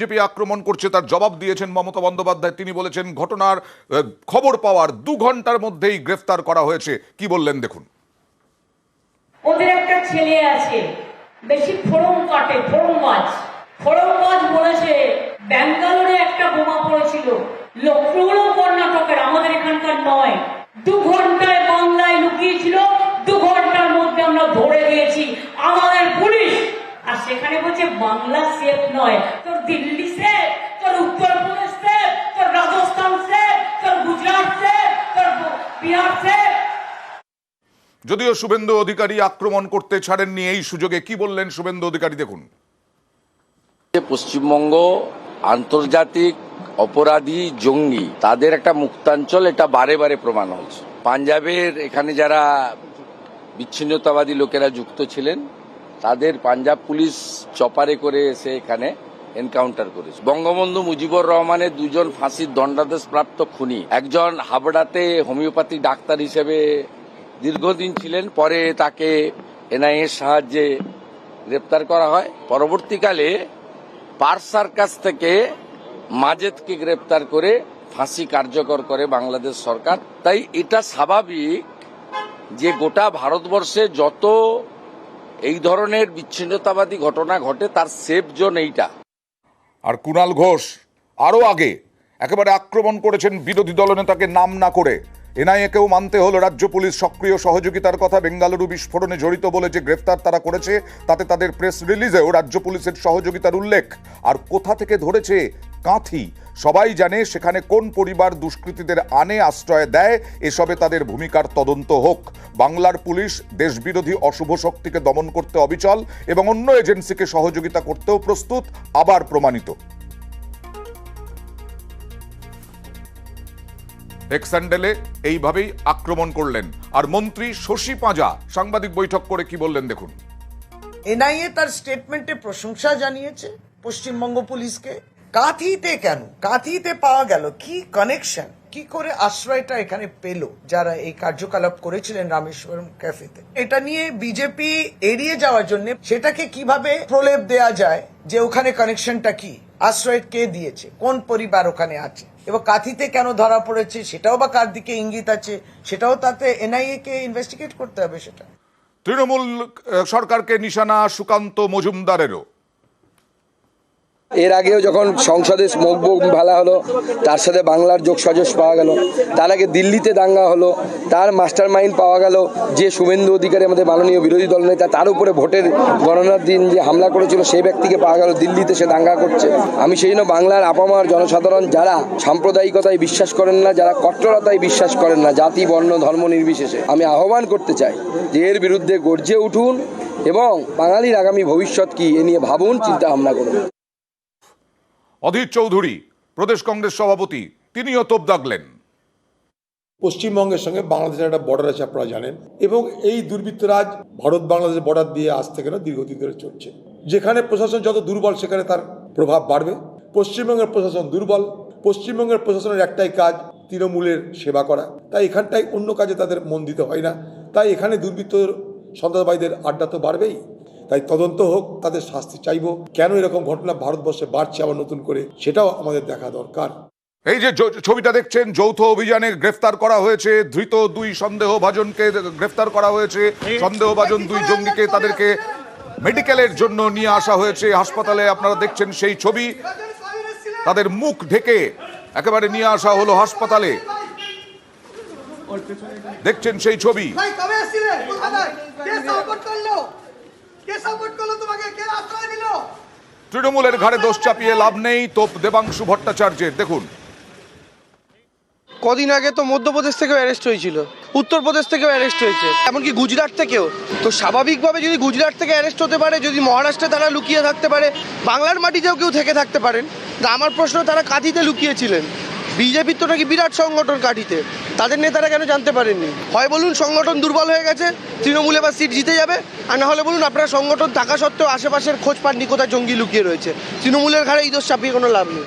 BJP আক্রমণ করছে তার জবাব দিয়েছেন মমতা বন্দ্যোপাধ্যায়। তিনি বলেছেন ঘটনার খবর পাওয়ার 2 ঘন্টার মধ্যেই গ্রেফতার করা হয়েছে। কি বললেন দেখুন। ওদের একটা ছেলে আছে বেশি ফোড়ন কাটে, ফোড়নবাজ বলেছে ব্যাঙ্গালোরে একটা বোমা পড়েছিল, লক্ষ্ণৌর কর্ণাটকের, আমাদের এখানকার নয়। 2 ঘন্টায় বাংলায় লুকিয়েছিল, 2 ঘন্টার মধ্যে আমরা ধরে দিয়েছি আমাদের পুলিশ। আর সেখানে বলছে বাংলা সেফ নয়, তোর দিল্লি সেফ, তোর উত্তরপ্রদেশ সেফ, তোর রাজস্থান সেফ, তোর গুজরাট সেফ, তোর বিহার সেফ। যদিও শুভেন্দু অধিকারী আক্রমণ করতে ছাড়েননি, এই সুযোগে কি বললেন শুভেন্দু অধিকারী দেখুন। পশ্চিমবঙ্গ আন্তর্জাতিক অপরাধী জঙ্গি, তাদের একটা মুক্তাঞ্চল, এটা বারে বারে প্রমাণ হয়েছে। পাঞ্জাবের এখানে যারা বিচ্ছিন্নতাবাদী লোকেরা যুক্ত ছিলেন তাদের পাঞ্জাব পুলিশ চপারে করে এসে এখানে এনকাউন্টার করেছে। বঙ্গবন্ধু মুজিবুর রহমানের 2 জন ফাঁসির দণ্ডাদেশ প্রাপ্ত খুনি, একজন হাবড়াতে হোমিওপ্যাথি ডাক্তার হিসেবে দীর্ঘদিন ছিলেন, পরে তাকে এনআইএর সাহায্যে গ্রেপ্তার করা হয়। পরবর্তীকালে পার্ক সার্কাস থেকে মাজেদকে গ্রেপ্তার করে ফাঁসি কার্যকর করে বাংলাদেশ সরকার। তাই এটা স্বাভাবিক যে গোটা ভারতবর্ষে যত এই ধরনের বিচ্ছিন্নতাবাদী ঘটনা ঘটে তার সেফ জোন এইটা। আর কুণাল ঘোষ আরো আগে একেবারে আক্রমণ করেছেন বিরোধী দলনেতাকে নাম না করে। এনআইএকেও মানতে হলো রাজ্য পুলিশ সক্রিয় সহযোগিতার কথা। বেঙ্গালুরু বিস্ফোরণে জড়িত বলে যে গ্রেফতার তারা করেছে তাতে তাদের প্রেস রিলিজেও রাজ্য পুলিশের সহযোগিতার উল্লেখ। আর কোথা থেকে ধরেছে? কাঁথি। সবাই জানে সেখানে কোন পরিবার দুষ্কৃতীদের আনে, আশ্রয় দেয়। এসবে তাদের ভূমিকার তদন্ত হোক। বাংলার পুলিশ দেশবিরোধী অশুভ শক্তিকে দমন করতে অবিচল এবং অন্য এজেন্সিকে সহযোগিতা করতেও প্রস্তুত, আবার প্রমাণিত। এক্সান্ডেলে এইভাবেই আক্রমণ করলেন। আর মন্ত্রী শশী পাঁজা সাংবাদিক বৈঠক করে কি বললেন দেখুন। এনআইএ তার স্টেটমেন্টে প্রশংসা জানিয়েছে পশ্চিমবঙ্গ পুলিশকে। কাঁথিতে কেন? কাঁথিতে পাওয়া গেল কি কানেকশন? কি করে আশ্রয়টা এখানে পেল যারা এই কার্যকলাপ করেছিলেন রামেশ্বরম ক্যাফেতে? এটা নিয়ে বিজেপি এড়িয়ে যাওয়ার জন্য সেটাকে কিভাবে প্রলেপ দেয়া যায় যে ওখানে কানেকশনটা কি, আশ্রয় কে দিয়েছে, কোন পরিবার ওখানে আছে, এবং কাঁথিতে কেন ধরা পড়েছে সেটাও বা কার দিকে ইঙ্গিত আছে সেটাও তাতে এনআইএ কে ইনভেস্টিগেট করতে হবে। সেটা তৃণমূল সরকারকে নিশানা সুকান্ত মজুমদারেরও। এর আগেও যখন সংসদে স্মোক বোম ফেলা হলো তার সাথে বাংলার যোগসাজশ পাওয়া গেল। তার আগে দিল্লিতে দাঙ্গা হলো, তার মাস্টার মাইন্ড পাওয়া গেল যে শুভেন্দু অধিকারী আমাদের মাননীয় বিরোধী দলনেতা, তার উপরে ভোটের গণনার দিন যে হামলা করেছিল সেই ব্যক্তিকে পাওয়া গেল দিল্লিতে, সে দাঙ্গা করছে। আমি সেই জন্য বাংলার আপামার জনসাধারণ যারা সাম্প্রদায়িকতায় বিশ্বাস করেন না, যারা কট্টরতায় বিশ্বাস করেন না, জাতি বর্ণ ধর্ম নির্বিশেষে, আমি আহ্বান করতে চাই যে এর বিরুদ্ধে গর্জে উঠুন এবং বাঙালির আগামী ভবিষ্যৎ কি এ নিয়ে ভাবুন, চিন্তা ভাবনা করুন। অধীর চৌধুরী প্রদেশ কংগ্রেস সভাপতি, তিনিও তোপ দাগলেন। পশ্চিমবঙ্গের সঙ্গে বাংলাদেশের একটা বর্ডার আছে আপনারা জানেন, এবং এই দুর্বৃত্তরাজ ভারত বাংলাদেশ বর্ডার দিয়ে আজ থেকে না দীর্ঘদিন ধরে চলছে। যেখানে প্রশাসন যত দুর্বল সেখানে তার প্রভাব বাড়বে। পশ্চিমবঙ্গের প্রশাসন দুর্বল, পশ্চিমবঙ্গের প্রশাসনের একটাই কাজ তৃণমূলের সেবা করা, তাই এখানটায় অন্য কাজে তাদের মন দিতে হয় না। তাই এখানে দুর্বৃত্ত সন্ত্রাসবাদীদের আড্ডা তো বাড়বেই। তাই তদন্ত হোক, তাদের শাস্তি চাইব। কেন এরকম ঘটনা ভারতবর্ষে বাড়ছে আবার নতুন করে, সেটাও আমাদের দেখা দরকার। এই যে ছবিটা দেখছেন, যৌথ অভিযানে গ্রেফতার করা হয়েছে ধৃত 2 সন্দেহভাজনকে গ্রেফতার করা হয়েছে। সন্দেহভাজন 2 জঙ্গিকে তাদেরকে মেডিকেলের জন্য নিয়ে আসা হয়েছে হাসপাতালে। আপনারা দেখছেন সেই ছবি, তাদের মুখ ঢেকে একেবারে নিয়ে আসা হলো হাসপাতালে। দেখছেন সেই ছবি। তৃণমূলের ঘাড়ে দোষ চাপিয়ে লাভ নেই, তোপ দেবাংশু ভট্টাচার্যের। দেখুন, কদিন আগে তো মধ্যপ্রদেশ থেকেও অ্যারেস্ট হয়েছিল, উত্তরপ্রদেশ থেকেও অ্যারেস্ট হয়েছে, এমনকি গুজরাট থেকেও। তো স্বাভাবিকভাবে যদি গুজরাট থেকে অ্যারেস্ট হতে পারে, যদি মহারাষ্ট্রে তারা লুকিয়ে থাকতে পারে, বাংলার মাটিতেও কেউ থেকে থাকতে পারেন। আমার প্রশ্ন, তারা কাঁথিতে লুকিয়েছিলেন। বিজেপির তো নাকি বিরাট সংগঠন কাঁথিতে, তাদের নেতারা কেন জানতে পারেননি? হয় বলুন সংগঠন দুর্বল হয়ে গেছে, তৃণমূল এবার সিট জিতে যাবে, আর না হলে বলুন আপনারা সংগঠন থাকা সত্ত্বেও আশেপাশের খোঁজ পাননি কোথায় জঙ্গি লুকিয়ে রয়েছে। তৃণমূলের ঘাড়ে এই দোষ চাপিয়ে কোনো লাভ নেই।